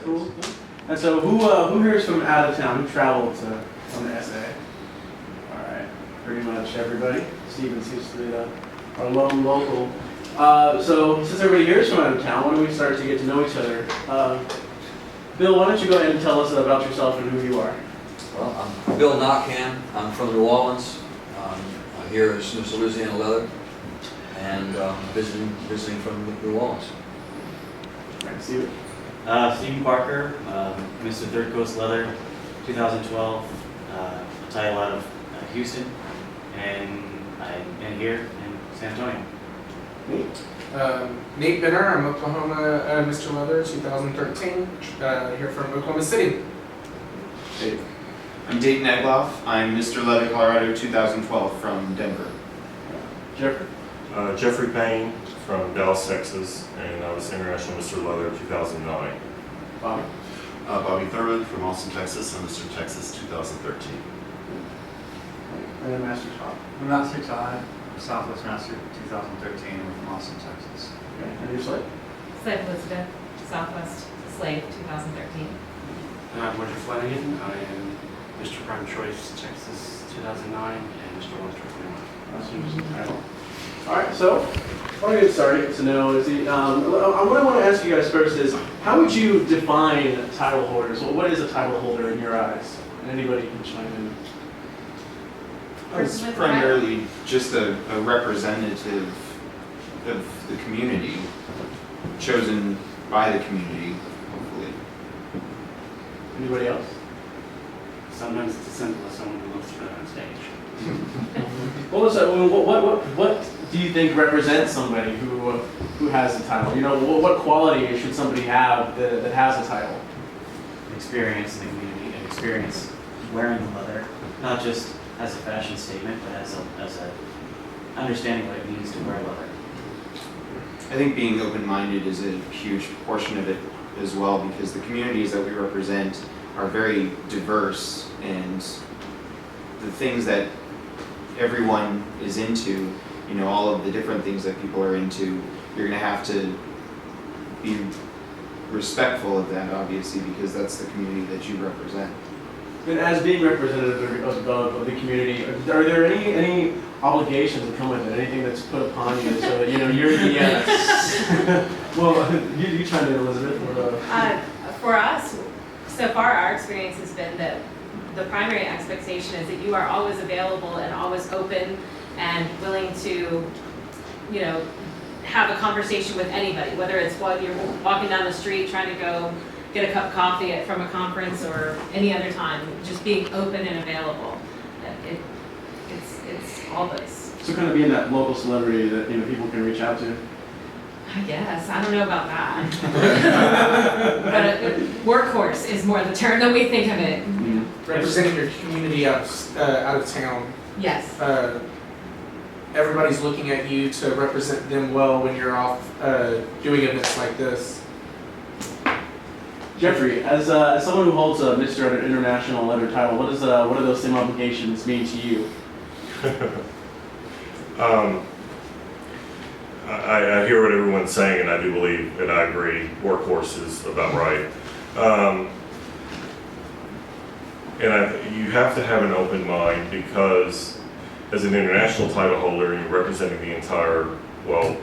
Cool. And so who here is from out of town? Who traveled on the SA? All right, pretty much everybody. Steven seems to be our lone local. So since everybody here is from out of town, why don't we start to get to know each other? Bill, why don't you go ahead and tell us about yourself and who you are? Well, I'm Bill Knockham. I'm from New Orleans. I'm here at Smith's Louisiana Leather, and visiting from New Orleans. All right, Steven. Stephen Parker, Mr. Third Coast Leather, 2012, title out of Houston, and I've been here in San Antonio. Nate Benner, I'm Oklahoma Mr. Leather, 2013, here from Oklahoma City. Dave. I'm Dayton Egloff. I'm Mr. Leather, Colorado, 2012 from Denver. Jeffrey. Jeffrey Payne from Dallas, Texas, and I was International Mr. Leather 2009. Bobby. Bobby Thurman from Austin, Texas. I'm Mr. Texas 2013. And then Master Todd. I'm Master Todd, Southwest Master 2013, and we're from Austin, Texas. Okay, and your slate? Slave Elizabeth, Southwest Slave, 2013. Roger Flanagan. I am Mr. Prime Choice, Texas, 2009, and Mr. Western 21. That's your title. All right, so I want to get started to know is what I want to ask you guys first is how would you define title holders? Well, what is a title holder in your eyes? And anybody can chime in. It's primarily just a representative of the community, chosen by the community, hopefully. Anybody else? Sometimes it's as simple as someone who looks good on stage. Well, listen, what do you think represents somebody who has a title? You know, what quality should somebody have that has a title? Experience in the community and experience wearing the leather, not just as a fashion statement, but as a understanding what it means to wear leather. I think being open-minded is a huge portion of it as well, because the communities that we represent are very diverse, and the things that everyone is into, you know, all of the different things that people are into, you're going to have to be respectful of that, obviously, because that's the community that you represent. And as being representative of the community, are there any obligations that come with it? Anything that's put upon you so that, you know, you're the well, you chimed in, Elizabeth. For us, so far our experience has been that the primary expectation is that you are always available and always open and willing to, you know, have a conversation with anybody, whether it's while you're walking down the street trying to go get a cup of coffee from a conference or any other time, just being open and available. It's all this. So kind of being that local celebrity that, you know, people can reach out to. I guess, I don't know about that. But workhorse is more the term that we think of it. Mm-hmm. Representing your community out of town. Yes. Everybody's looking at you to represent them well when you're off doing events like this. Jeffrey, as someone who holds a Mr. International Leather title, what do those same obligations mean to you? I hear what everyone's saying, and I do believe, and I agree, workhorse is about right. You have to have an open mind, because as an international title holder, you're representing the entire, well,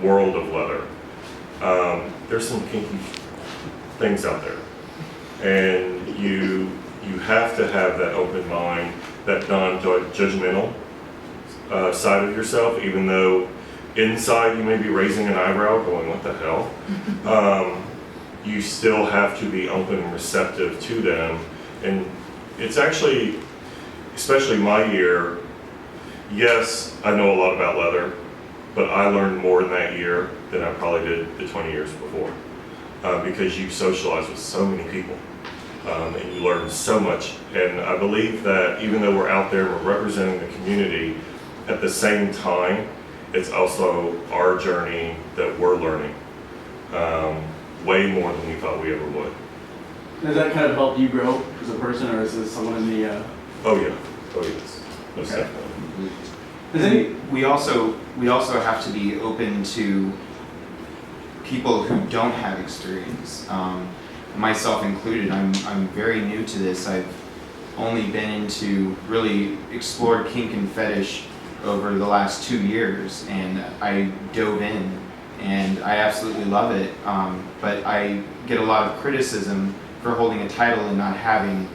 world of leather. There's some kinky things out there, and you have to have that open mind, that non-judgmental side of yourself, even though inside you may be raising an eyebrow going, what the hell? You still have to be open and receptive to them. And it's actually, especially my year, yes, I know a lot about leather, but I learned more in that year than I probably did the 20 years before. Because you socialize with so many people, and you learn so much. And I believe that even though we're out there, we're representing the community, at the same time, it's also our journey that we're learning way more than we thought we ever would. Does that kind of help you grow as a person, or is this someone in the... Oh yeah, oh yes, most Okay. definitely. We also have to be open to people who don't have experience. myself included, I'm very new to this. I've only been into really explored kink and fetish over the last 2 years, and I dove in, and I absolutely love it. But I get a lot of criticism for holding a title and not having,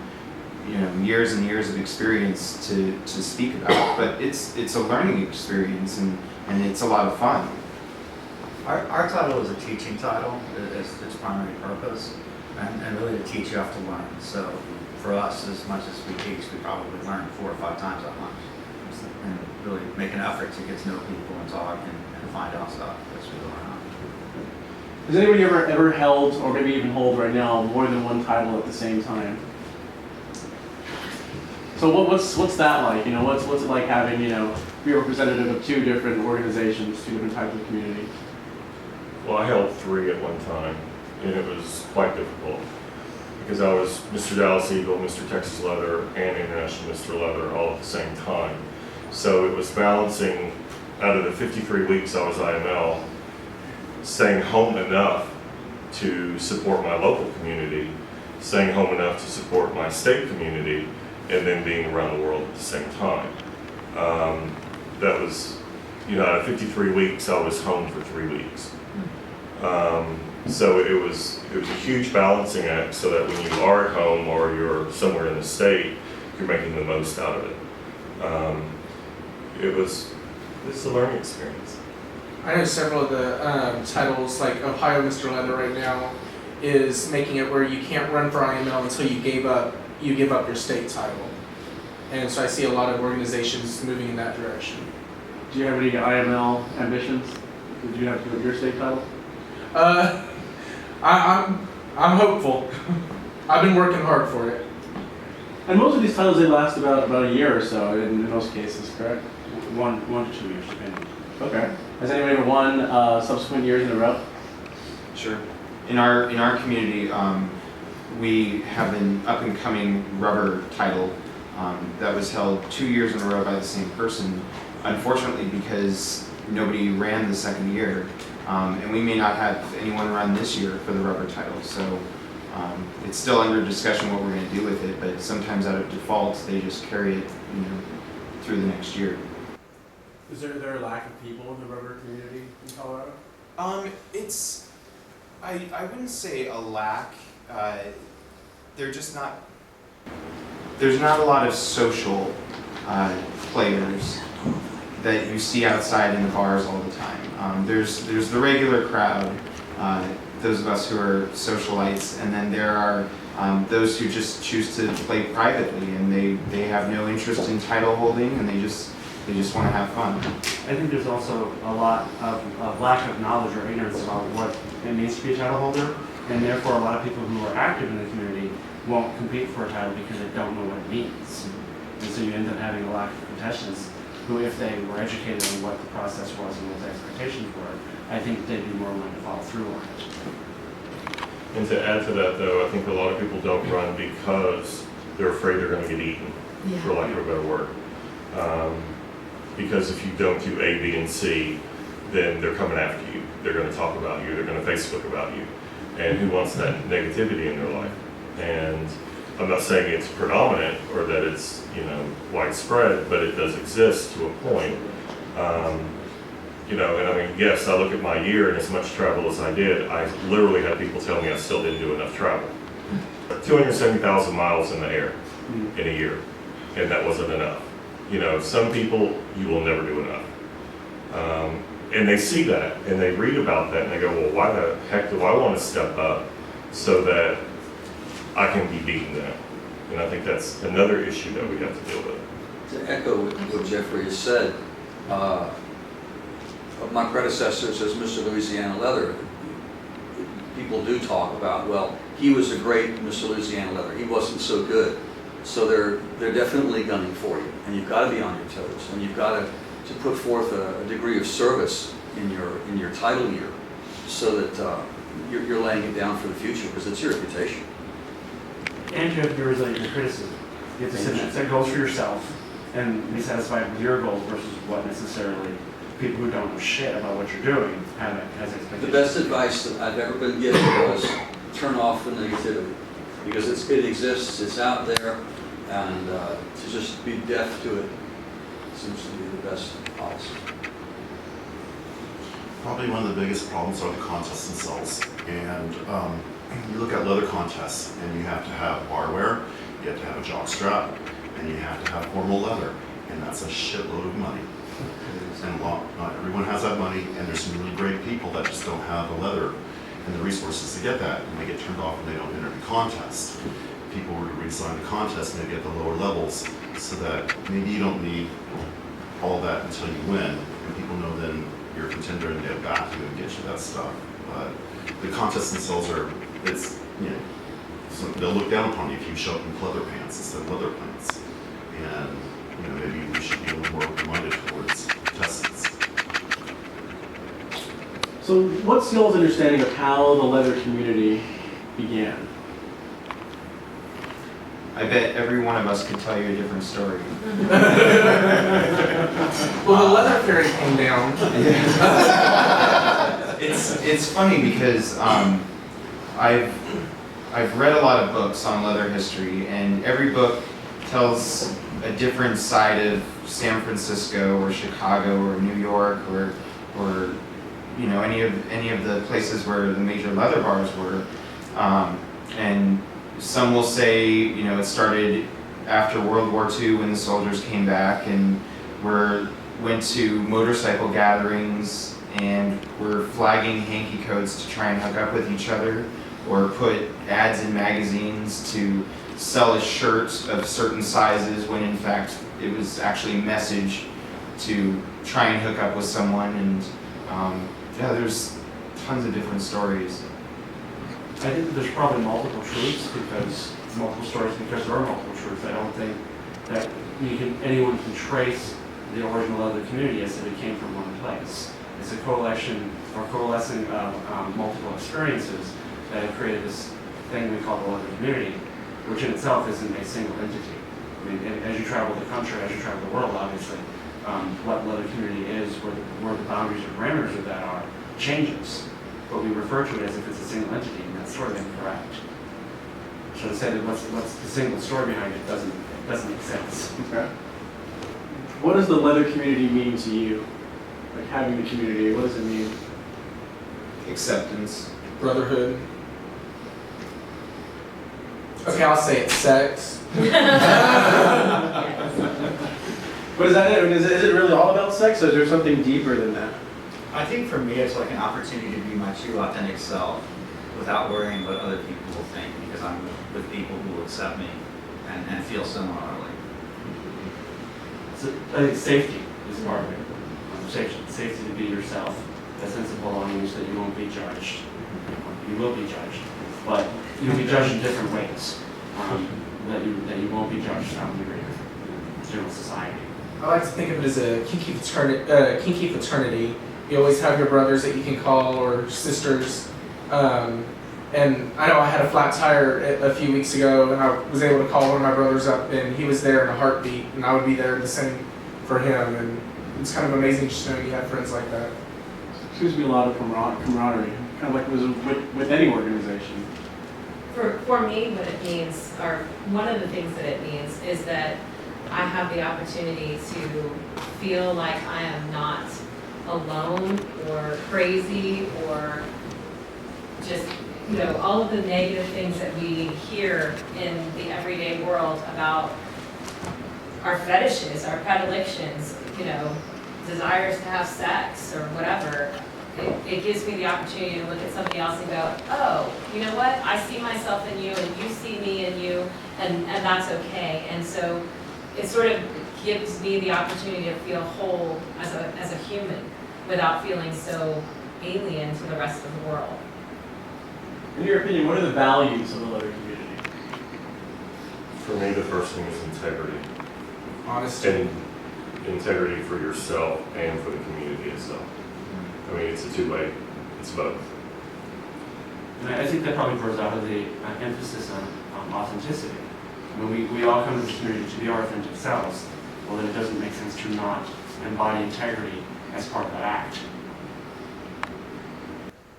years and years of experience to speak about. But it's a learning experience, and it's a lot of fun. Our title is a teaching title, it's its primary purpose, and really to teach you have to learn. So for us, as much as we teach, we probably learn 4 or 5 times that much. And really make an effort to get to know people and talk and find out stuff as we go around. Has anybody ever held, or maybe even hold right now, more than one title at the same time? So what's that like? What's it like having, be a representative of 2 different organizations, 2 different types of community? Well, I held 3 at one time, and it was quite difficult because I was Mr. Dallas Eagle, Mr. Texas Leather, and International Mr. Leather all at the same time. So it was balancing, out of the 53 weeks I was IML, staying home enough to support my local community, staying home enough to support my state community, and then being around the world at the same time. That was, out of 53 weeks, I was home for 3 weeks. So it was a huge balancing act so that when you are at home or you're somewhere in the state, you're making the most out of it. It's a learning experience. I know several of the titles, like Ohio Mr. Leather right now, is making it where you can't run for IML until you give up your state title. And so I see a lot of organizations moving in that direction. Do you have any IML ambitions? Did you have to get your state title? I'm hopeful. I've been working hard for it. And most of these titles, they last about a year or so in most cases, correct? 1 to 2 years, depending. Okay. Has anybody ever won subsequent years in a row? Sure. In our community, we have an up and coming rubber title that was held 2 years in a row by the same person. Unfortunately, because nobody ran the second year, and we may not have anyone run this year for the rubber title. So it's still under discussion what we're going to do with it. But sometimes out of default, they just carry it, through the next year. Is there a lack of people in the rubber community in Colorado? It's, I wouldn't say a lack. They're just not. There's not a lot of social players that you see outside in the bars all the time. There's the regular crowd, those of us who are socialites, and then there are those who just choose to play privately, and they have no interest in title holding, and they just want to have fun. I think there's also a lot of lack of knowledge or ignorance about what it means to be a title holder, and therefore a lot of people who are active in the community won't compete for a title because they don't know what it means. And so you end up having a lack of contestants who, if they were educated on what the process was and what the expectations were, I think they'd be more willing to follow through on it. And to add to that, though, I think a lot of people don't run because they're afraid they're going to get eaten, for lack of a better word. Because if you don't do A, B, and C, then they're coming after you. They're going to talk about you. They're going to Facebook about you. And who wants that negativity in their life? And I'm not saying it's predominant or that it's widespread, but it does exist to a point. And I mean, yes, I look at my year and as much travel as I did, I literally had people tell me I still didn't do enough travel. 270,000 miles in the air in a year, and that wasn't enough. Some people, you will never do enough. And they see that, and they read about that, and they go, well, why the heck do I want to step up so that I can be beaten down? And I think that's another issue that we have to deal with. To echo what Jeffrey has said, of my predecessors as Mr. Louisiana Leather, people do talk about, well, he was a great Mr. Louisiana Leather. He wasn't so good. So they're definitely gunning for you, and you've got to be on your toes, and you've got to put forth a degree of service in your title year, so that you're laying it down for the future, because it's your reputation. And you have to be resilient to criticism. You have to set goals for yourself and be satisfied with your goals versus what necessarily people who don't know shit about what you're doing have as expectations. The best advice that I've ever been given was turn off the negativity, because it exists, it's out there, and to just be deaf to it seems to be the best policy. Probably one of the biggest problems are the contests themselves. And you look at leather contests, and you have to have barware, you have to have a jock strap, and you have to have formal leather, and that's a shitload of money. And not everyone has that money, and there's some really great people that just don't have the leather and the resources to get that, and they get turned off when they don't enter the contest. People were to redesign the contest maybe at the lower levels, so that maybe you don't need all that until you win, and people know then you're a contender and they'll back you and get you that stuff. But the contests themselves are, it's, you know, so they'll look down upon you if you show up in pleather pants instead of leather pants. And, you know, maybe we should be a little more open-minded towards contestants. So what's y'all's understanding of how the leather community began? I bet every one of us could tell you a different story. Well, the leather fairy came down. It's funny because I've read a lot of books on leather history, and every book tells a different side of San Francisco or Chicago or New York or you know, any of the places where the major leather bars were, and some will say, you know, it started after World War II when the soldiers came back and went to motorcycle gatherings and were flagging hanky codes to try and hook up with each other, or put ads in magazines to sell a shirt of certain sizes when in fact it was actually a message to try and hook up with someone. And yeah, there's tons of different stories. I think that there's probably multiple stories because there are multiple truths. I don't think that anyone can trace the original leather community as if it came from one place. It's a coalescing of multiple experiences that have created this thing we call the leather community, which in itself isn't a single entity. I mean, as you travel the country, as you travel the world, obviously, what leather community is, where the boundaries or parameters of that are, changes. But we refer to it as if it's a single entity, and that's sort of incorrect. So to say that what's the single story behind it doesn't make sense. Okay. What does the leather community mean to you? Like having the community, what does it mean? Acceptance. Brotherhood. Okay, I'll say it's sex. But is that it? I mean, is it really all about sex, or is there something deeper than that? I think for me, it's like an opportunity to be my true authentic self without worrying what other people will think, because I'm with people who will accept me and feel similarly. So I think safety is part of it. Safety to be yourself, a sense of belonging so that you won't be judged. You will be judged, but you'll be judged in different ways. That you won't be judged out in the general society. I like to think of it as a kinky fraternity. You always have your brothers that you can call, or sisters. And I know I had a flat tire a few weeks ago, and I was able to call one of my brothers up, and he was there in a heartbeat, and I would be there the same for him. And it's kind of amazing just knowing you have friends like that. It seems to be a lot of camaraderie, kind of like it was with any organization. For me, what it means, or one of the things that it means, is that I have the opportunity to feel like I am not alone or crazy or just, you know, all of the negative things that we hear in the everyday world about our fetishes, our predilections, you know, desires to have sex or whatever. It gives me the opportunity to look at somebody else and go, oh, you know what? I see myself in you and you see me in you, and that's okay. And so it sort of gives me the opportunity to feel whole as a human without feeling so alien to the rest of the world. In your opinion, what are the values of the leather community? For me, the first thing is integrity. Honesty. And integrity for yourself and for the community itself. I mean, it's a two-way, it's both. And I think that probably grows out of the emphasis on authenticity. When we all come to the community to be our authentic selves, well, then it doesn't make sense to not embody integrity as part of that act.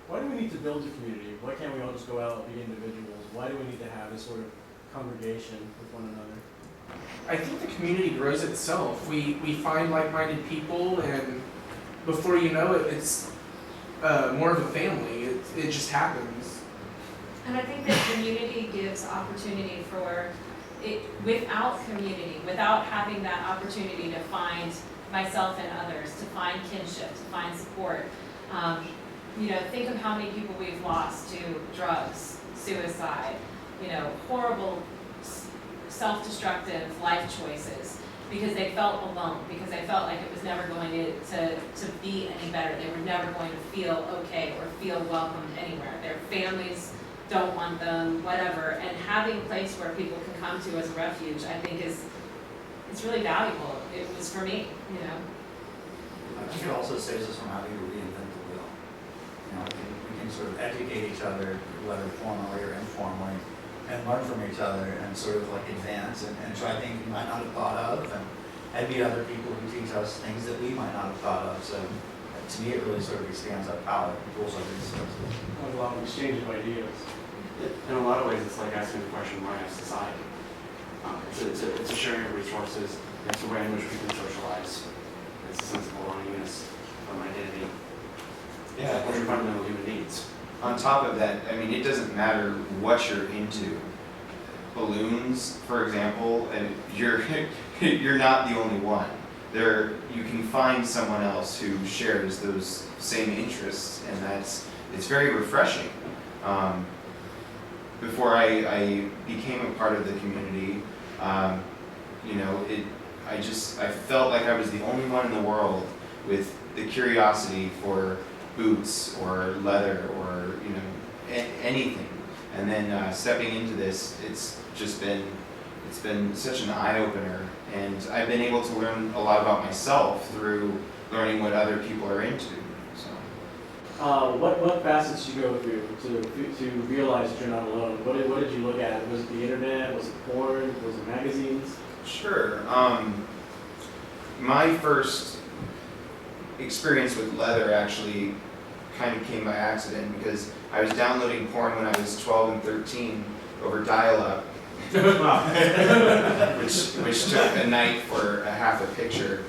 Why do we we need to build a community? Why can't we all just go out and be individuals? Why do we need to have this sort of congregation with one another? I think the community grows itself. We find like-minded people, and before you know it, it's more of a family. It just happens. And I think that community gives opportunity for it, without community, without having that opportunity to find myself and others, to find kinship, to find support. You know, think of how many people we've lost to drugs, suicide, you know, horrible self-destructive life choices because they felt alone, because they felt like it was never going to be any better. They were never going to feel okay or feel welcomed anywhere. Their families don't want them, whatever. And having a place where people can come to as a refuge, I think it's really valuable. It was for me, you know. I think it also saves us from having to reinvent the wheel. You know, we can sort of educate each other, whether formally or informally, and learn from each other and sort of like advance and try things we might not have thought of and meet other people who teach us things that we might not have thought of. So to me, it really sort of expands our palette and pools our resources. A lot of exchange of ideas. In a lot of ways, it's like asking the question, why have society? It's a sharing of resources. It's a way in which we can socialize. It's a sense of belongingness, of identity. Yeah. Those are fundamental human needs. On top of that, I mean, it doesn't matter what you're into. Balloons, for example, and you're not the only one. You can find someone else who shares those same interests, and it's very refreshing. Before I became a part of the community, you know, I felt like I was the only one in the world with the curiosity for boots or leather or, you know, anything. And then stepping into this, it's been such an eye-opener, and I've been able to learn a lot about myself through learning what other people are into. So. What facets did you go through to realize that you're not alone? What did you look at? Was it the internet? Was it porn? Was it magazines? Sure. My first experience with leather actually kind of came by accident because I was downloading porn when I was 12 and 13 over dial-up, which took a night for a half a picture.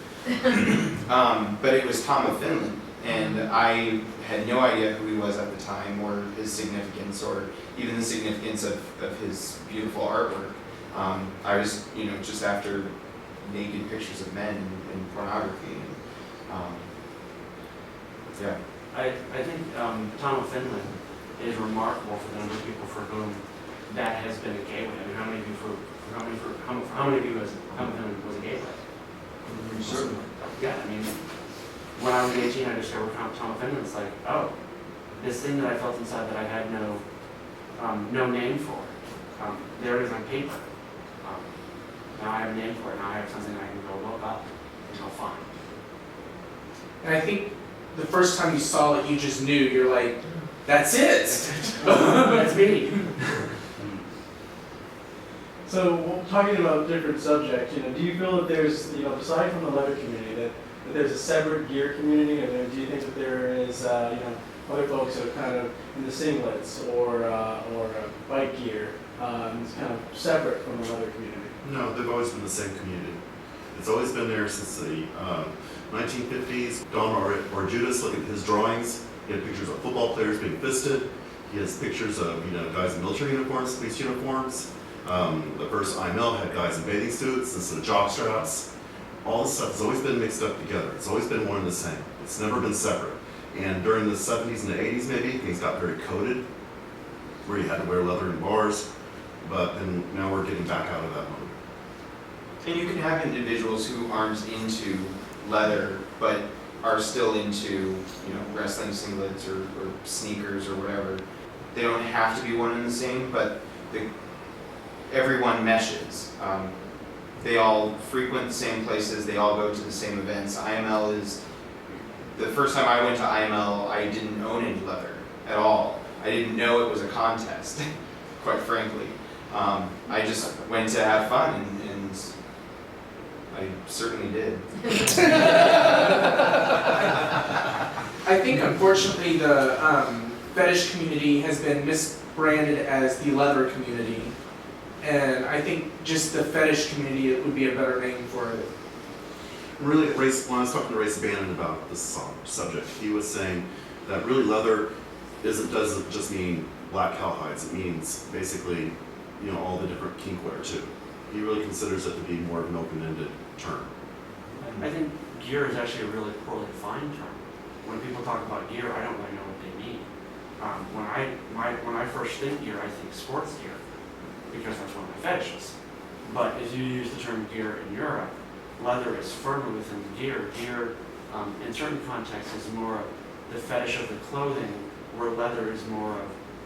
But it was Tom of Finland, and I had no idea who he was at the time or his significance or even the significance of his beautiful artwork. I was, you know, just after naked pictures of men and pornography. And, yeah. I think Tom of Finland is remarkable for the number of people for whom that has been a gateway. I mean, how many of you was Tom of Finland was a gateway? Certainly. Yeah, I mean, when I was 18, I discovered Tom of Finland. It's like, oh, this thing that I felt inside that I had no name for. There it is on paper. Now I have a name for it. Now I have something I can go look up and go find. And I think the first time you saw it, you just knew. You're like, that's it. That's me. So, talking about different subjects, you know, do you feel that there's, you know, aside from the leather community, that there's a separate gear community, and do you think that there is, you know, other folks that are kind of in the singlets or bike gear, it's kind of separate from the leather community? No, they've always been the same community. It's always been there since the 1950s. Don Judas, look at his drawings. He had pictures of football players being fisted. He has pictures of, you know, guys in military uniforms, police uniforms. The first IML had guys in bathing suits instead of jock straps. All this stuff has always been mixed up together. It's always been one and the same. It's never been separate. And during the 70s and the 80s maybe, things got very coded, where you had to wear leather in bars. But then now we're getting back out of that mode. And you can have individuals who aren't into leather, but are still into, you know, wrestling singlets or sneakers or whatever. They don't have to be one and the same, but everyone meshes. They all frequent the same places. They all go to the same events. IML is, the first time I went to IML, I didn't own any leather at all. I didn't know it was a contest, quite frankly. I just went to have fun, and I certainly did. I think unfortunately fetish community has been misbranded as the leather community. And I think just the fetish community would be a better name for it. Really, when I was talking to Ray Bannon about this subject, he was saying that really leather doesn't just mean black cowhides. It means basically, all the different kinkware too. He really considers it to be more of an open-ended term. I think gear is actually a really poorly defined term. When people talk about gear, I don't really know what they mean. When I first think gear, I think sports gear, because that's one of my fetishes. But as you use the term gear in Europe, leather is firmly within the gear. Gear, in certain contexts, is more of the fetish of the clothing, where leather is more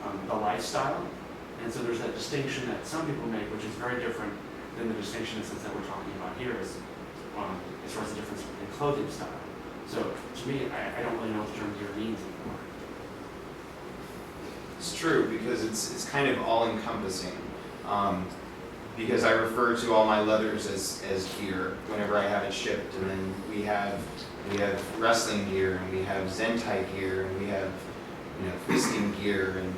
of the lifestyle. And so there's that distinction that some people make, which is very different than the distinction in the sense that we're talking about here, as far as the difference in clothing style. So to me, I don't really know what the term gear means anymore. It's true, because it's kind of all-encompassing. Because I refer to all my leathers as gear whenever I have it shipped, and then we have wrestling gear, and we have Zentai gear, and we have fisting gear, and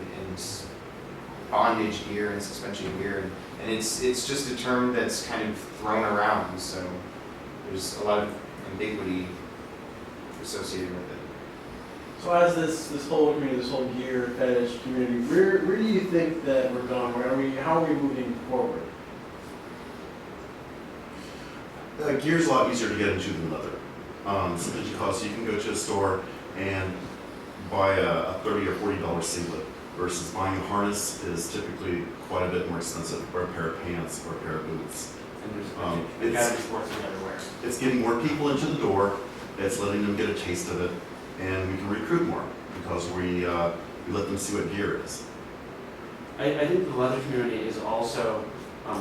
bondage gear, and suspension gear, and it's just a term that's kind of thrown around. So there's a lot of ambiguity associated with it. So as this whole community, this whole gear fetish community, where do you think that we're going? How are we moving forward? Gear's a lot easier to get into than leather. Simply because you can go to a store and buy a $30 or $40 singlet, versus buying a harness is typically quite a bit more expensive, or a pair of pants, or a pair of boots. And there's academy sports are everywhere. It's getting more people into the door. It's letting them get a taste of it, and we can recruit more because we let them see what gear is. I think the leather community is also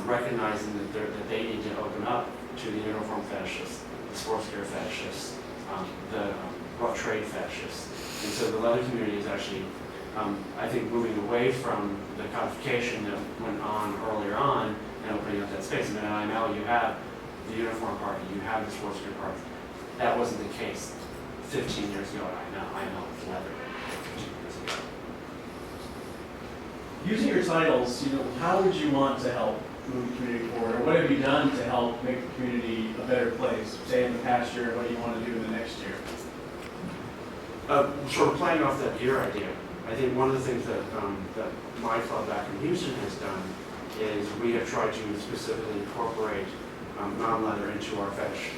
recognizing that they need to open up to the uniform fetishists, the sports gear fetishists, the rough trade fetishists. And so the leather community is actually, I think, moving away from the codification that went on earlier on and opening up that space. And then I know you have the uniform part, you have the sports gear part. That wasn't the case 15 years ago. I know it's leather 15 years ago. Using your titles, how would you want to help move the community forward, or what have you done to help make the community a better place? Say in the past year, what do you want to do in the next year? Sort of playing off that gear idea, I think one of the things that my club back in Houston has done is we have tried to specifically incorporate non-leather into our fetish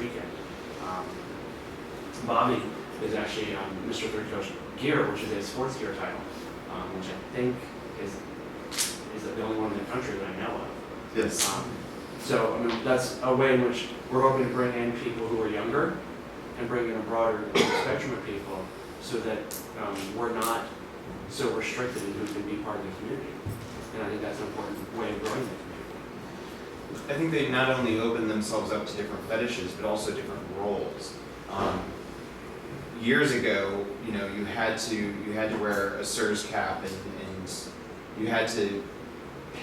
weekend. Bobby is actually Mr. Third Coast Gear, which is a sports gear title, which I think is the only one in the country that I know of. Yes. So, that's a way in which we're hoping to bring in people who are younger and bring in a broader spectrum of people so that we're not so restricted in who can be part of the community. And I think that's an important way of growing the community. I think they not only open themselves up to different fetishes, but also different roles. Years ago, you had to wear a SIRS cap, and you had to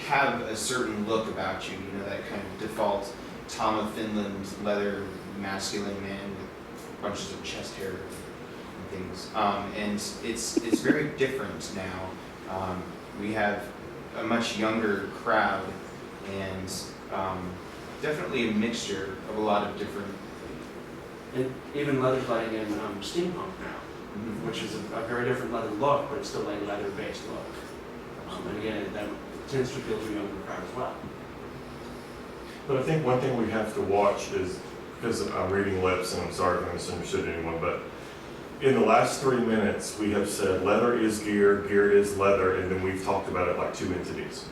have a certain look about you. That kind of default Tom of Finland leather masculine man with bunches of chest hair and things. And it's very different now. We have a much younger crowd, and definitely a mixture of a lot of different. And even leather's letting in steampunk now, which is a very different leather look, but it's still a leather-based look. And again, that tends to appeal to a younger crowd as well. But I think one thing we have to watch is, because I'm reading lips, and I'm sorry if I misunderstood anyone, but in the last 3 minutes, we have said leather is gear, gear is leather, and then we've talked about it like two entities.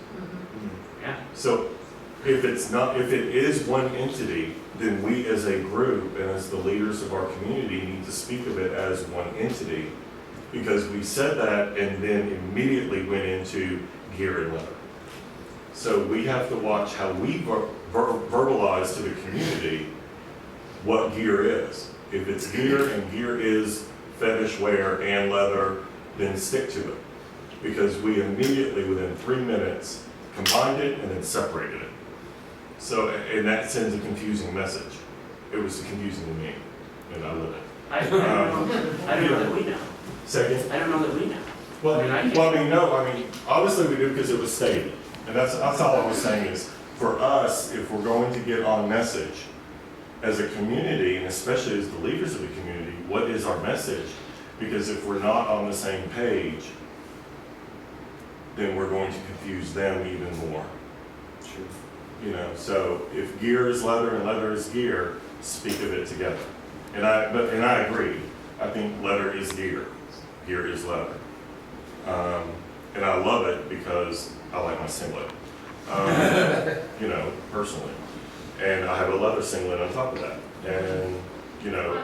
Yeah. So if it is one entity, then we as a group and as the leaders of our community need to speak of it as one entity, because we said that and then immediately went into gear and leather. So we have to watch how we verbalize to the community what gear is. If it's gear and gear is fetish wear and leather, then stick to it. Because we immediately, within 3 minutes, combined it and then separated it. So, and that sends a confusing message. It was confusing to me, and I live it. I don't know that we know. Second? I don't know that we know. Well, I mean, I can't- well, I mean, no, I mean, obviously we do because it was stated. And that's all I was saying is, for us, if we're going to get on message as a community, and especially as the leaders of the community, what is our message? Because if we're not on the same page, then we're going to confuse them even more. Sure. You know, so if gear is leather and leather is gear, speak of it together. And I agree. I think leather is gear. Gear is leather. And I love it because I like my singlet. You know, personally. And I have a leather singlet on top of that. And, you know,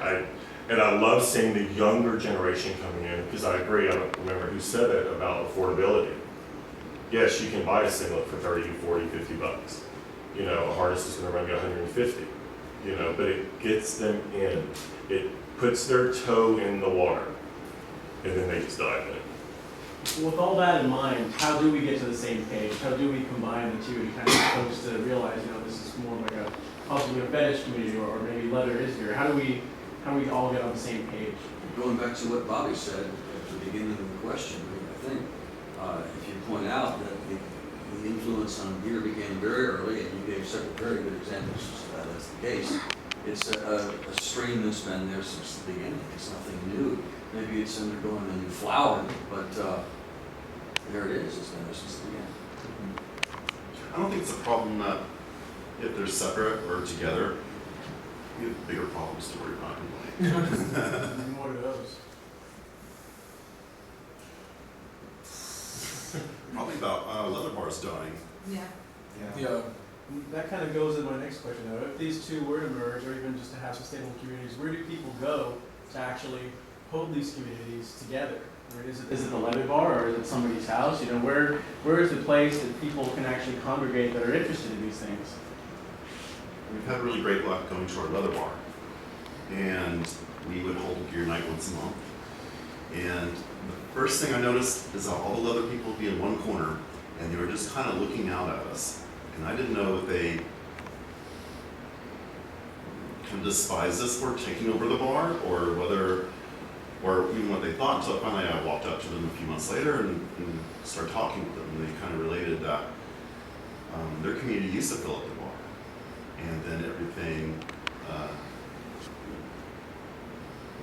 I love seeing the younger generation coming in, because I agree, I don't remember who said it about affordability. Yes, you can buy a singlet for 30, 40, 50 bucks. You know, a harness is gonna run you 150, you know, but it gets them in. It puts their toe in the water, and then they just dive in. With all that in mind, how do we get to the same page? How do we combine the two to kind of get folks to realize, you know, this is more like a possibly a fetish community, or maybe leather is here? How do we all get on the same page? Going back to what Bobby said at the beginning of the question, I think, if you point out that the influence on gear began very early, and you gave several very good examples that that's the case, it's a stream that's been there since the beginning. It's nothing new. Maybe it's undergoing a new flower, but there it is. It's been there since the beginning. I don't think it's a problem that if they're separate or together, we have bigger problems to worry about anyway. More of those. Probably about leather bars dying. Yeah. Yeah. That kind of goes into my next question, though. If these two were to merge, or even just to have sustainable communities, where do people go to actually hold these communities together? I mean, is it the leather bar, or is it somebody's house? You know, where is the place that people can actually congregate that are interested in these things? We've had really great luck going to our leather bar. And we would hold a gear night once a month. And the first thing I noticed is how all the leather people would be in one corner, and they were just kind of looking out at us. And I didn't know if they kind of despised us for taking over the bar, or even what they thought, until finally I walked up to them a few months later and started talking with them, and they kind of related that their community used to fill up the bar, and then everything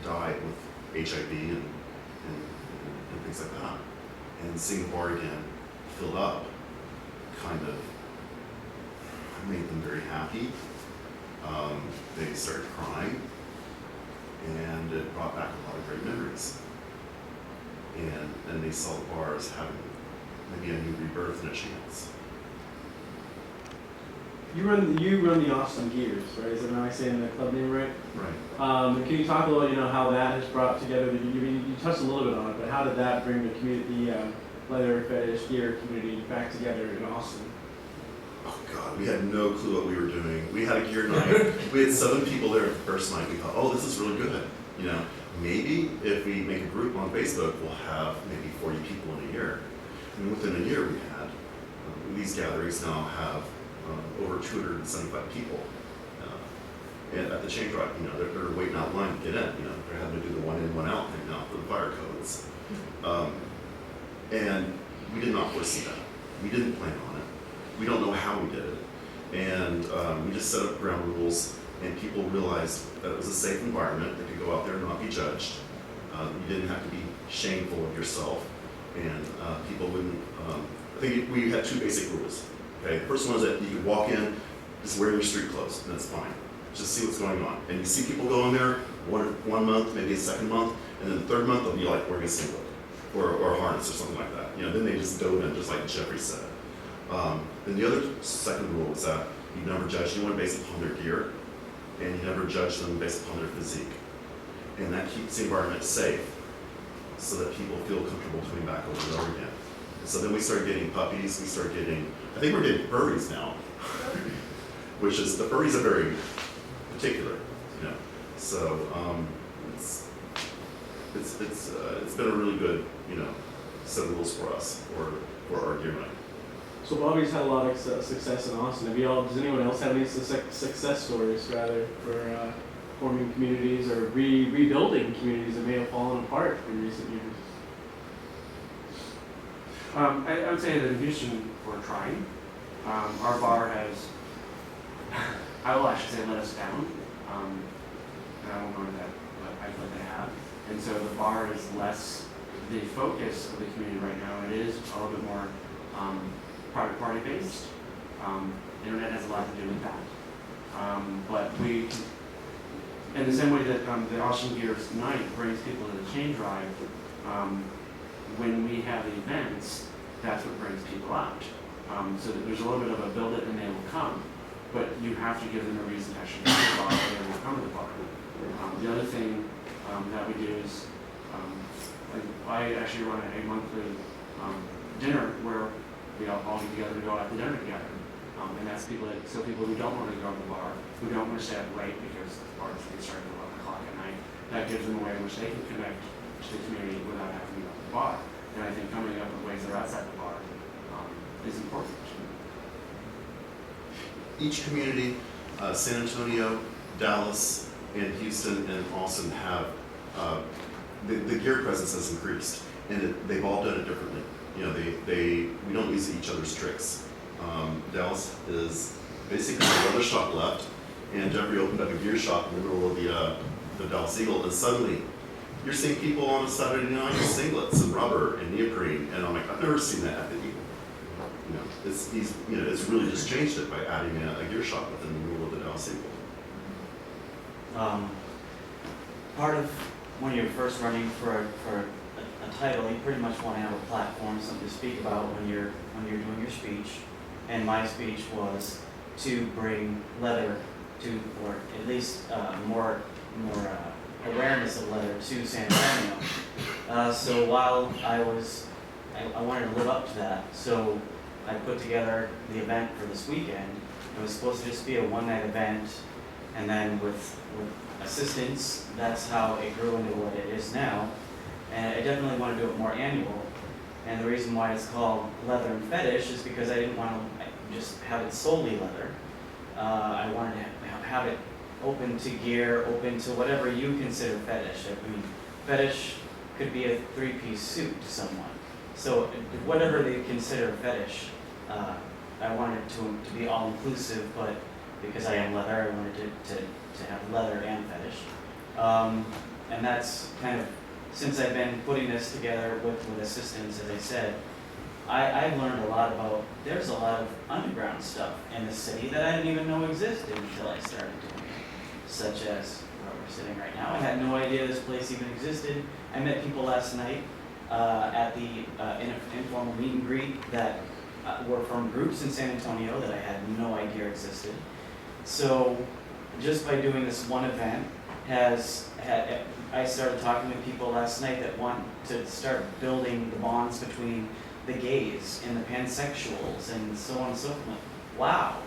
died with HIV and things like that. And seeing the bar again filled up kind of made them very happy. They started crying, and it brought back a lot of great memories. And then they saw the bar as having maybe a new rebirth and a chance. You run the Awesome Gears, right? Is it, am I saying the club name right? Right. Can you talk a little, how that has brought together you touched a little bit on it, but how did that bring the community, leather fetish gear community back together in Austin? Oh God, we had no clue what we were doing. We had a gear night. We had 7 people there the first night. We thought, oh, this is really good. Maybe if we make a group on Facebook, we'll have maybe 40 people in a year. And within a year, we had these gatherings now have over 275 people. And at the chain drive, they're waiting out line to get in. They're having to do the one in, one out thing now for the fire codes. And we did not foresee that. We didn't plan on it. We don't know how we did it. And we just set up ground rules, and people realized that it was a safe environment. They could go out there and not be judged. You didn't have to be shameful of yourself. And people wouldn't, I think we had 2 basic rules. Okay, the first one is that you could walk in, just wear your street clothes, and that's fine. Just see what's going on. And you see people go in there one month, maybe a second month, and then the third month they'll be like wearing a singlet or a harness or something like that. Then they just dove in, just like Jeffrey said. Then the other second rule is that you never judge anyone based upon their gear, and you never judge them based upon their physique. And that keeps the environment safe so that people feel comfortable coming back over and over again. And so then we started getting puppies, I think we're getting furries now, which is, the furries are very particular, So it's been a really good, set of rules for us, for our gear night. So Bobby's had a lot of success in Austin. Does anyone else have any success stories, rather, for forming communities or rebuilding communities that may have fallen apart in recent years? I would say that in Houston, we're trying. Our bar has, I will actually say, let us down. And I won't go into that, but I feel like they have. And so the bar is less the focus of the community right now. It is a little bit more private party based. Internet has a lot to do with that. But we, in the same way that the Austin Gears Night brings people to the chain drive, when we have events, that's what brings people out. So that there's a little bit of a build it and they will come, but you have to give them a reason to actually come to the bar, or they will come to the bar. The other thing that we do is, I actually run a monthly dinner where we all get together to go out to dinner together. And that's people who don't want to go to the bar, who don't want to stay up late because the bars start at 11 o'clock at night, that gives them a way in which they can connect to the community without having to go to the bar. And I think coming up with ways that are outside the bar is important. Each community, San Antonio, Dallas, and Houston and Austin have, the gear presence has increased, and they've all done it differently. You know, we don't use each other's tricks. Dallas is basically a leather shop left, and Jeffrey opened up a gear shop in the middle of the Dallas Eagle, and suddenly you're seeing people on a Saturday night in singlets and rubber and neoprene, and I'm like, I've never seen that at the Eagle. You know, it's really just changed it by adding a gear shop within the middle of the Dallas Eagle. Part of when you're first running for a title, you pretty much want to have a platform, something to speak about when you're doing your speech. And my speech was to bring leather to, or at least more awareness of leather to San Antonio. So while I wanted to live up to that, so I put together the event for this weekend. It was supposed to just be a one-night event, and then with assistance, that's how it grew into what it is now. And I definitely want to do it more annual. And the reason why it's called Leather and Fetish is because I didn't want to just have it solely leather. I wanted to have it open to gear, open to whatever you consider fetish. I mean, fetish could be a three-piece suit to someone. So whatever they consider fetish, I wanted to be all-inclusive, but because I am leather, I wanted to have leather and fetish. And that's kind of, since I've been putting this together with assistance, as I said, I've learned a lot about, there's a lot of underground stuff in the city that I didn't even know existed until I started doing it, such as where we're sitting right now. I had no idea this place even existed. I met people last night at the informal meet and greet that were from groups in San Antonio that I had no idea existed. So just by doing this one event, I started talking to people last night that want to start building the bonds between the gays and the pansexuals and so on and so forth. Wow,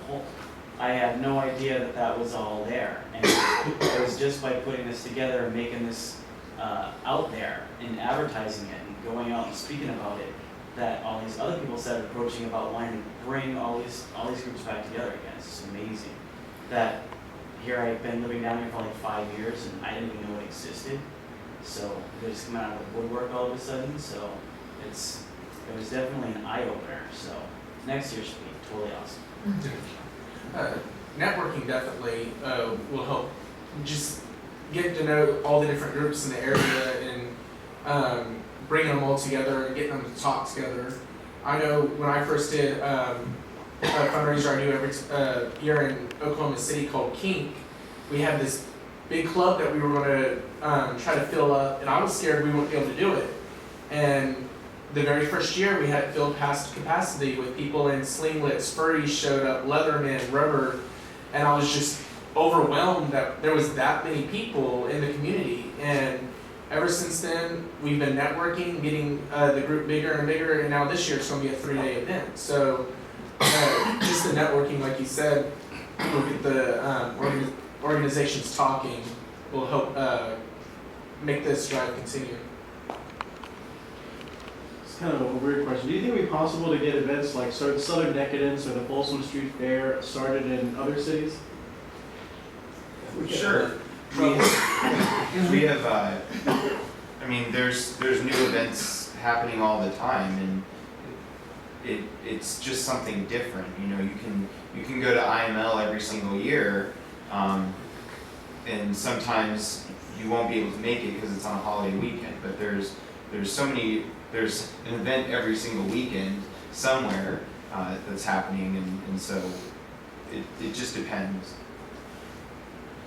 I had no idea that was all there. And it was just by putting this together and making this out there and advertising it and going out and speaking about it that all these other people started approaching about wanting to bring all these groups back together again. It's just amazing that here I've been living down here for like 5 years and I didn't even know it existed. So they just come out of the woodwork all of a sudden. So it was definitely an eye-opener. So next year should be totally awesome. Networking definitely will help just get to know all the different groups in the area and bringing them all together and getting them to talk together. I know when I first did a fundraiser I do every year in Oklahoma City called Kink, we had this big club that we were going to try to fill up, and I was scared we wouldn't be able to do it. And the very first year we had it filled past capacity with people in slinglets, furries showed up, leathermen, rubber, and I was just overwhelmed that there was that many people in the community. And ever since then, we've been networking, getting the group bigger and bigger, and now this year it's going to be a 3-day event. So just the networking, like you said, we'll get the organizations talking will help make this drive continue. It's kind of a weird question. Do you think it would be possible to get events like Southern Decadence or the Folsom Street Fair started in other cities? Sure. We have, I mean, there's new events happening all the time, and it's just something different. You know, you can go to IML every single year, and sometimes you won't be able to make it because it's on a holiday weekend. But there's an event every single weekend somewhere that's happening, and so it just depends.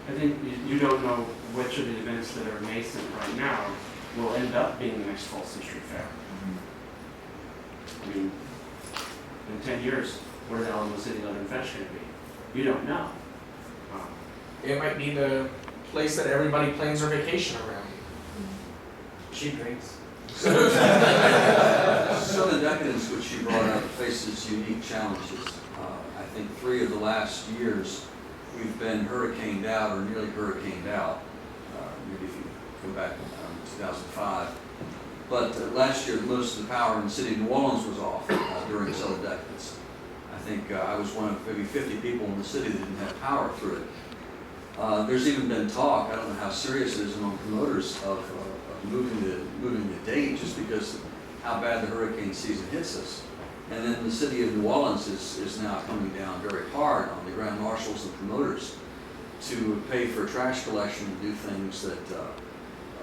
I think you don't know which of the events that are nascent right now will end up being the next Folsom Street Fair. I mean, in 10 years, where's the Alamo City Leather and Fetish going to be? You don't know. It might be the place that everybody plans their vacation around. Cheap drinks. Southern Decadence, which you brought up, faces unique challenges. I think 3 of the last years we've been hurricaned out or nearly hurricaned out. Maybe if you go back to 2005. But last year, most of the power in the city of New Orleans was off during Southern Decadence. I think I was one of maybe 50 people in the city that didn't have power through it. There's even been talk, I don't know how serious it is among promoters, of moving the date just because of how bad the hurricane season hits us. And then the city of New Orleans is now coming down very hard on the grand marshals and promoters to pay for trash collection and do things that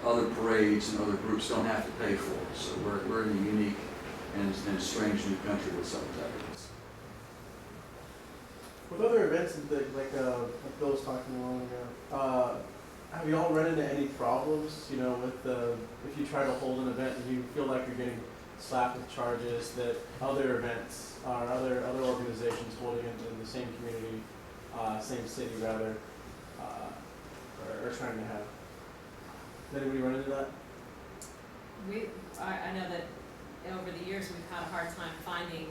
other parades and other groups don't have to pay for. So we're in a unique and strange new country with Southern Decadence. With other events, like Bill was talking a while ago, have you all run into any problems, you know, with if you try to hold an event and you feel like you're getting slapped with charges that other events or other organizations holding it in the same community, same city rather, are trying to have? Did anybody run into that? I know that over the years we've had a hard time finding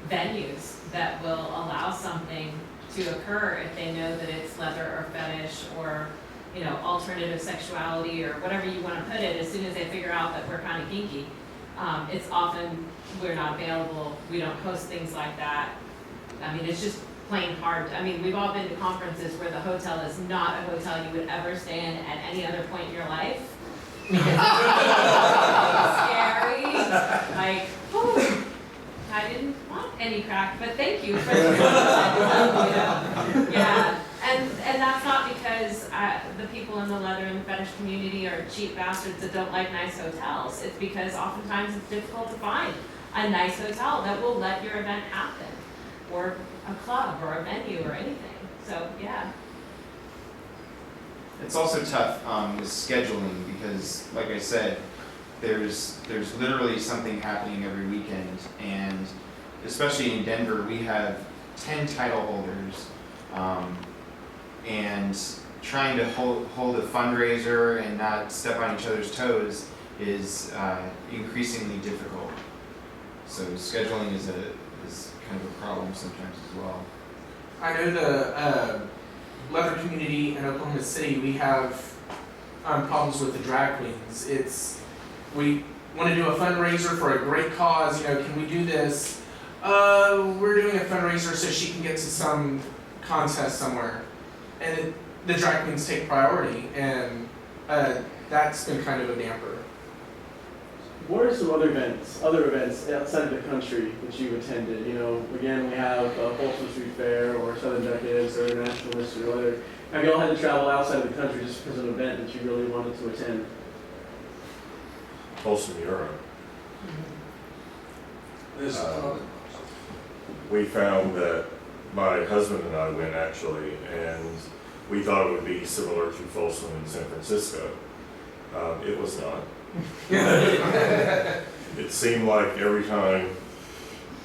venues that will allow something to occur if they know that it's leather or fetish or, you know, alternative sexuality or whatever you want to put it. As soon as they figure out that we're kind of kinky, it's often we're not available. We don't host things like that. I mean, it's just plain hard. I mean, we've all been to conferences where the hotel is not a hotel you would ever stay in at any other point in your life. Because it's scary. Like, oh, I didn't want any crack, but thank you for the yeah. And that's not because the people in the leather and the fetish community are cheap bastards that don't like nice hotels. It's because oftentimes it's difficult to find a nice hotel that will let your event happen, or a club or a venue or anything. So yeah. It's also tough with scheduling because, like I said, there's literally something happening every weekend, and especially in Denver, we have 10 title holders, and trying to hold a fundraiser and not step on each other's toes is increasingly difficult. So scheduling is kind of a problem sometimes as well. I know the leather community in Oklahoma City, we have problems with the drag queens. We want to do a fundraiser for a great cause. You know, can we do this? We're doing a fundraiser so she can get to some contest somewhere, and the drag queens take priority, and that's been kind of a damper. What are some other events outside of the country that you've attended? You know, again, we have Folsom Street Fair or Southern Decadence or International Mystery Leather. Have you all had to travel outside of the country just because of an event that you really wanted to attend? Folsom, Europe. We found that my husband and I went actually, and we thought it would be similar to Folsom in San Francisco. It was not. It seemed like every time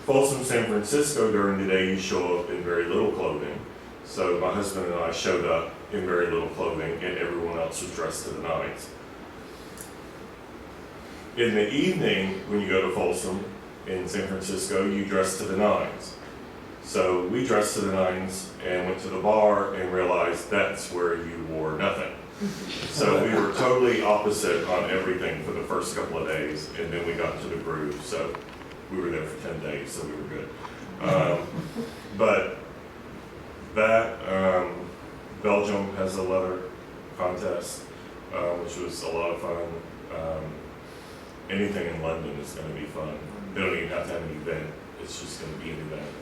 Folsom, San Francisco, during the day you show up in very little clothing. So my husband and I showed up in very little clothing, and everyone else was dressed to the nines. In the evening, when you go to Folsom in San Francisco, you dress to the nines. So we dressed to the nines and went to the bar and realized that's where you wore nothing. So we were totally opposite on everything for the first couple of days, and then we got into the groove. So we were there for 10 days, so we were good. But that Belgium has a leather contest, which was a lot of fun. Anything in London is going to be fun. They don't even have to have an event. It's just going to be an event.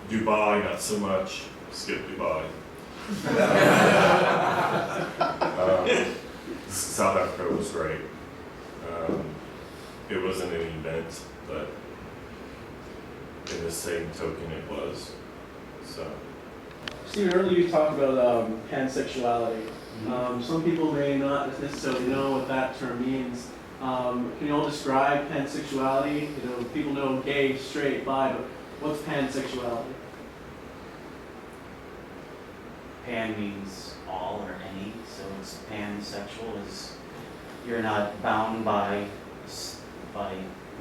Dubai, not so much. Skip Dubai. South Africa was great. It wasn't an event, but in the same token it was. So. Stephen, earlier you talked about pansexuality. Some people may not necessarily know what that term means. Can you all describe pansexuality? You know, people know gay, straight, bi, but what's pansexuality? Pan means all or any, so it's pansexual is you're not bound by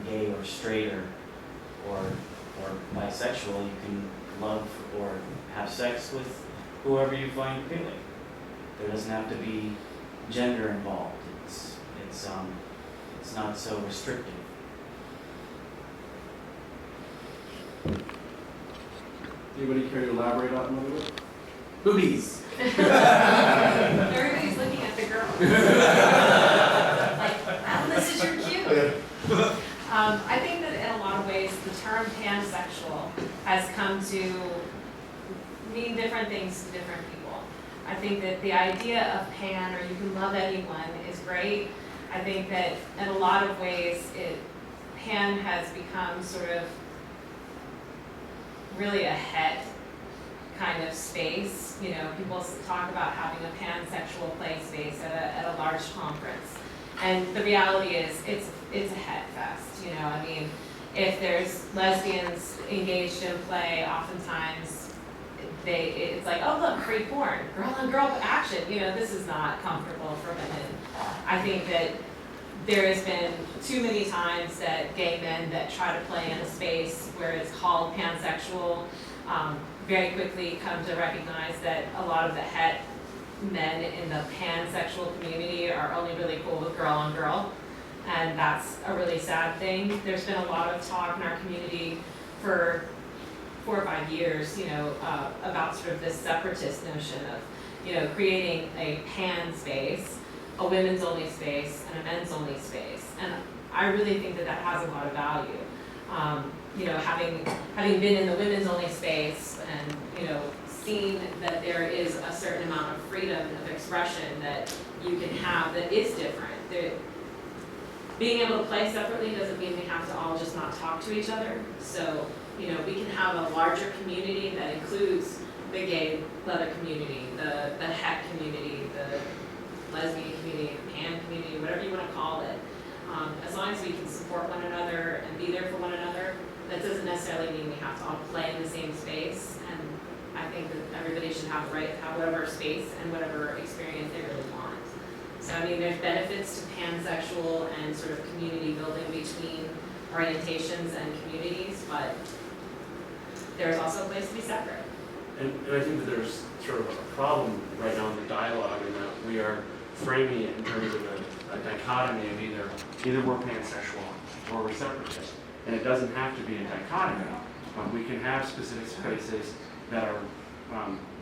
gay or straight or bisexual. You can love or have sex with whoever you find appealing. There doesn't have to be gender involved. It's not so restrictive. Anybody care to elaborate on it a little bit? Boobies. Everybody's looking at the girl. Like, oh, this is your cue. I think that in a lot of ways, the term pansexual has come to mean different things to different people. I think that the idea of pan, or you can love anyone, is great. I think that in a lot of ways, pan has become sort of really a het kind of space. You know, people talk about having a pansexual play space at a large conference. And the reality is, it's a het fest, you know. I mean, if there's lesbians engaged in play, oftentimes it's like, oh look, free porn, girl on girl action. You know, this is not comfortable for women. I think that there has been too many times that gay men that try to play in a space where it's called pansexual very quickly come to recognize that a lot of the het men in the pansexual community are only really cool with girl on girl, and that's a really sad thing. There's been a lot of talk in our community for 4 or 5 years, you know, about sort of this separatist notion of, you know, creating a pan space, a women's only space, and a men's only space. And I really think that that has a lot of value. You know, having been in the women's only space and, you know, seen that there is a certain amount of freedom of expression that you can have that is different. Being able to play separately doesn't mean we have to all just not talk to each other. So, you know, we can have a larger community that includes the gay leather community, the het community, the lesbian community, the pan community, whatever you want to call it. As long as we can support one another and be there for one another, that doesn't necessarily mean we have to all play in the same space. And I think that everybody should have the right to have whatever space and whatever experience they really want. So I mean, there's benefits to pansexual and sort of community building between orientations and communities, but there's also a place to be separate. And I think that there's sort of a problem right now in the dialogue in that we are framing it in terms of a dichotomy of either we're pansexual or we're separatist. And it doesn't have to be a dichotomy. We can have specific spaces that are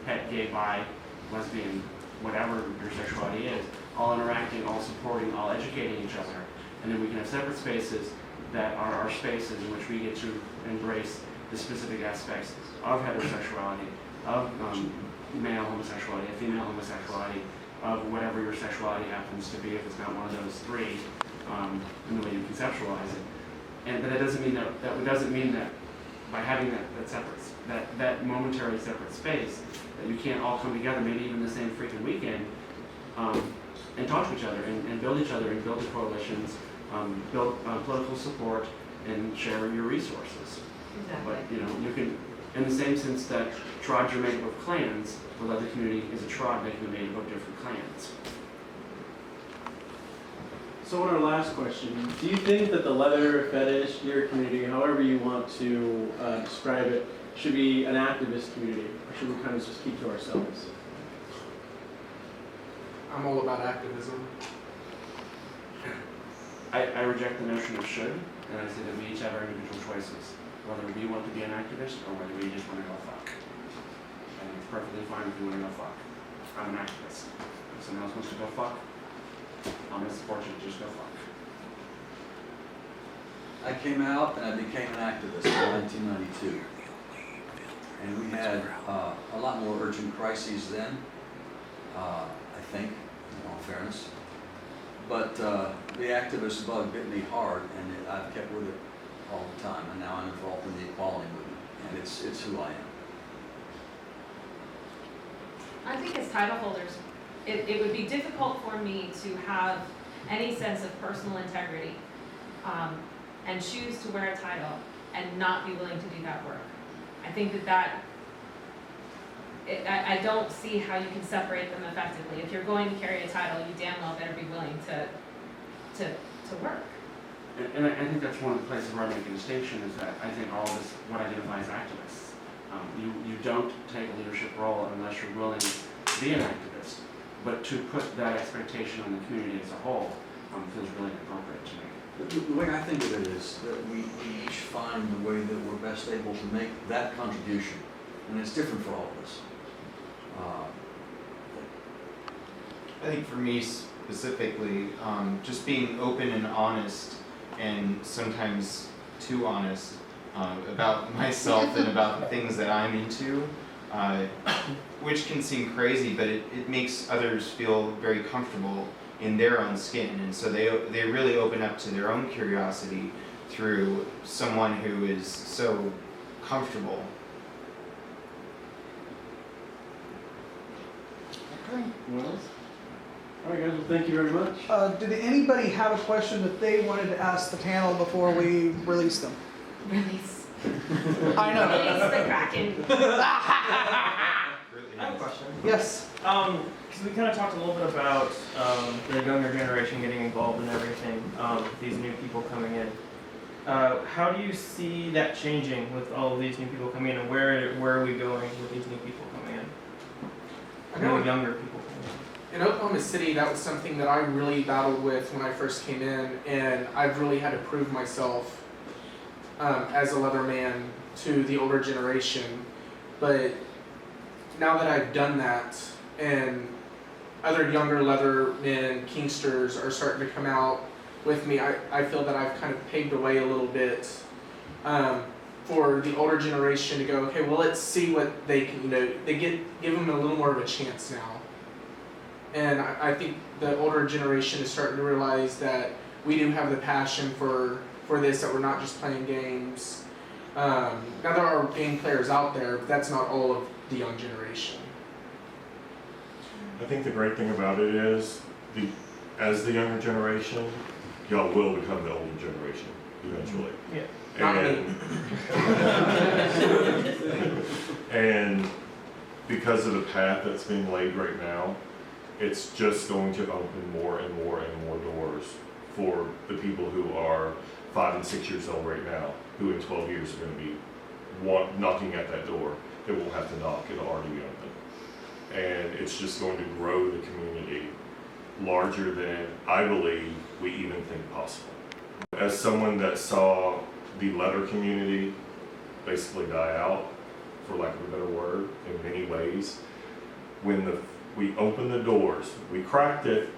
het, gay, bi, lesbian, whatever your sexuality is, all interacting, all supporting, all educating each other. And then we can have separate spaces that are our spaces in which we get to embrace the specific aspects of heterosexuality, of male homosexuality, of female homosexuality, of whatever your sexuality happens to be, if it's not one of those three, in the way you conceptualize it. But that doesn't mean that by having that momentary separate space, that you can't all come together, maybe even the same freaking weekend, and talk to each other and build each other and build the coalitions, build political support, and share your resources. Exactly. But you know, you can, in the same sense that tribes are made up of clans, the leather community is a tribe that can be made up of different clans. So on our last question, do you think that the leather fetish, your community, however you want to describe it, should be an activist community, or should we kind of just keep to ourselves? I'm all about activism. I reject the notion of should, and I say that we each have our individual choices, whether we want to be an activist or whether we just want to go fuck. And it's perfectly fine if you want to go fuck. I'm an activist. If someone else wants to go fuck, I'm going to support you to just go fuck. I came out and I became an activist in 1992. And we had a lot more urgent crises then, I think, in all fairness. But the activist bug bit me hard, and I've kept with it all the time. And now I'm involved in the equality movement, and it's who I am. I think as title holders, it would be difficult for me to have any sense of personal integrity and choose to wear a title and not be willing to do that work. I think I don't see how you can separate them effectively. If you're going to carry a title, you damn well better be willing to work. And I think that's one of the places where I make a distinction is that I think all of us would identify as activists. You don't take a leadership role unless you're willing to be an activist, but to put that expectation on the community as a whole feels really inappropriate to me. The way I think of it is that we each find the way that we're best able to make that contribution, and it's different for all of us. I think for me specifically, just being open and honest, and sometimes too honest, about myself and about the things that I'm into, which can seem crazy, but it makes others feel very comfortable in their own skin, and so they really open up to their own curiosity through someone who is so comfortable. Okay, anyone else? All right, guys, well, thank you very much. Did anybody have a question that they wanted to ask the panel before we release them? Release. I know. Release the Kraken. I have a question. Yes. Because we kind of talked a little bit about the younger generation getting involved in everything, these new people coming in. How do you see that changing with all of these new people coming in, and where are we going with these new people coming in? I know Younger people coming in. in Oklahoma City, that was something that I really battled with when I first came in, and I've really had to prove myself as a leather man to the older generation. But now that I've done that, and other younger leather men, Kingsters, are starting to come out with me, I feel that I've kind of paved the way a little bit for the older generation to go, okay, well, let's see what they can, give them a little more of a chance now. And I think the older generation is starting to realize that we do have the passion for this, that we're not just playing games. Now there are game players out there, but that's not all of the young generation. I think the great thing about it is, as the younger generation, y'all will become the older generation eventually. Yeah. And because of the path that's being laid right now, it's just going to open more and more and more doors for the people who are 5 and 6 years old right now, who in 12 years are going to be knocking at that door. It won't have to knock, it'll already be open. And it's just going to grow the community larger than I believe we even think possible. As someone that saw the leather community basically die out, for lack of a better word, in many ways, when we opened the doors, we cracked it,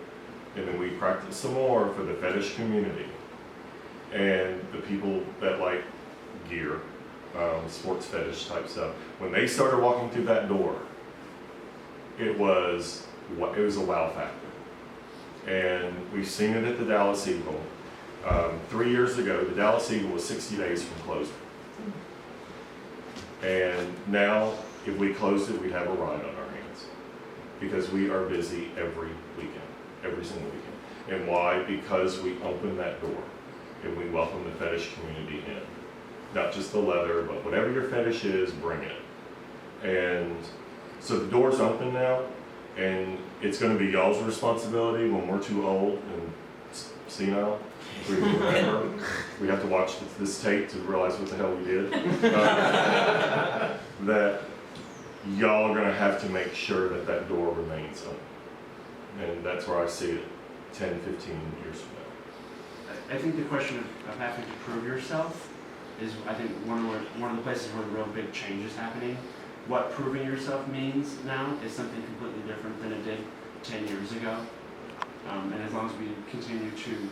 and then we cracked it some more for the fetish community. And the people that like gear, sports fetish type stuff, when they started walking through that door, it was a wow factor. And we've seen it at the Dallas Eagle. 3 years ago, the Dallas Eagle was 60 days from closing. And now, if we closed it, we'd have a riot on our hands. Because we are busy every weekend, every single weekend. And why? Because we open that door and we welcome the fetish community in. Not just the leather, but whatever your fetish is, bring it. And so the door's open now, and it's going to be y'all's responsibility when we're too old and senile. We remember. We have to watch this tape to realize what the hell we did. That y'all are going to have to make sure that that door remains open. And that's where I see it 10, 15 years from now. I think the question of having to prove yourself is, I think, one of the places where the real big change is happening. what proving yourself means now is something completely different than it did 10 years ago. And as long as we continue to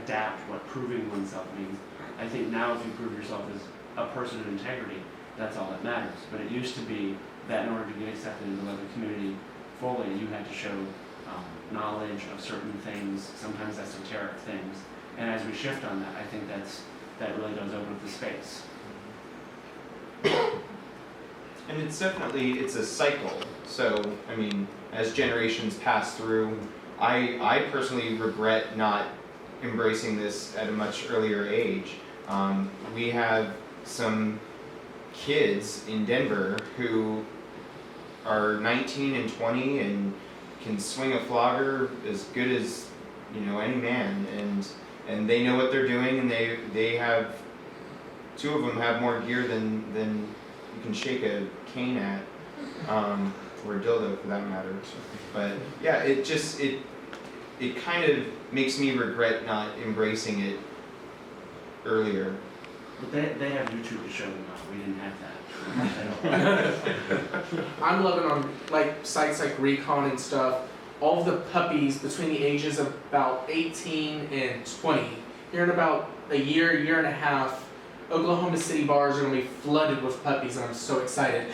adapt what proving oneself means, I think now if you prove yourself as a person of integrity, that's all that matters. But it used to be that in order to get accepted into the leather community fully, you had to show knowledge of certain things, sometimes esoteric things. And as we shift on that, I think that really does open up the space. And it's a cycle. So, I mean, as generations pass through, I personally regret not embracing this at a much earlier age. We have some kids in Denver who are 19 and 20 and can swing a flogger as good as, you know, any man, and they know what they're doing, and they have, two of them have more gear than you can shake a cane at, or a dildo for that matter. But yeah, it kind of makes me regret not embracing it earlier. But they have YouTube to show them how. We didn't have that. I'm loving on like sites like Recon and stuff. All of the puppies between the ages of about 18 and 20. Here in about a year and a half, Oklahoma City bars are going to be flooded with puppies, and I'm so excited.